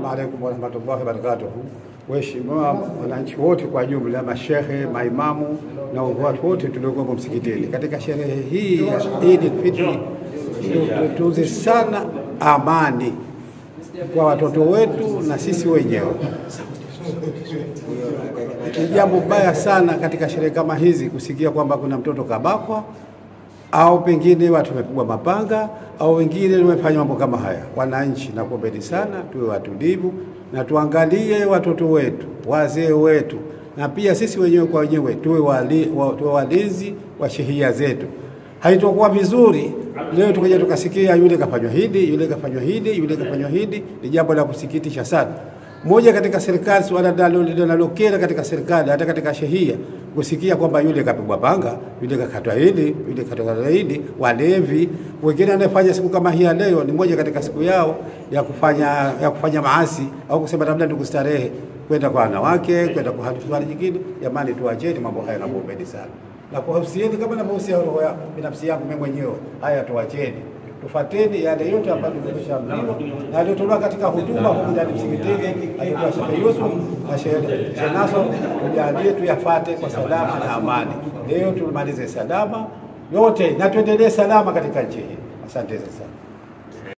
Assalamu alaykum wa rahmatullahi wa barakatuh. Waheshimiwa wananchi wote kwa jumla, mashehe, maimamu na watu wote tuliokuwa msikitini katika sherehe hii ya Eid al-Fitr, tutunze sana amani kwa watoto wetu na sisi wenyewe. Ni jambo baya sana katika sherehe kama hizi kusikia kwamba kuna mtoto kabakwa au pengine watu wamepigwa mapanga au wengine wamefanya mambo kama haya. Wananchi, nakuombeni sana tuwe watulivu na tuangalie watoto wetu, wazee wetu, na pia sisi wenyewe kwa wenyewe tuwe walinzi wa sheria zetu. Haitokuwa vizuri leo tukaja tukasikia yule kafanywa hili, yule kafanywa hili, yule kafanywa hili. Ni jambo la kusikitisha sana. Moja katika serikali, swala linalokera katika serikali, hata katika sheria, kusikia kwamba yule kapigwa panga, yule kakatwa hili, yule kakatwa hili. Walevi wengine wanafanya siku kama hii leo ni moja katika siku yao ya kufanya maasi au kusema labda ndugu starehe, kwenda kwa wanawake, kwenda kwa hali nyingine. Jamani, tuacheni mambo haya, nakuombeni sana. Na kuhusieni kama navyohusia roho yangu binafsi yangu mimi mwenyewe, haya tuacheni. Tufateni yale yote ambayo tumeshaambiwa na alitolewa katika hotuba huko ndani msikitini, alitoa Sheikh Yusuf na Sheikh Nasr, tujalie tuyafate kwa salama na amani. Leo tumalize salama yote na tuendelee salama katika nchi hii. Asante sana.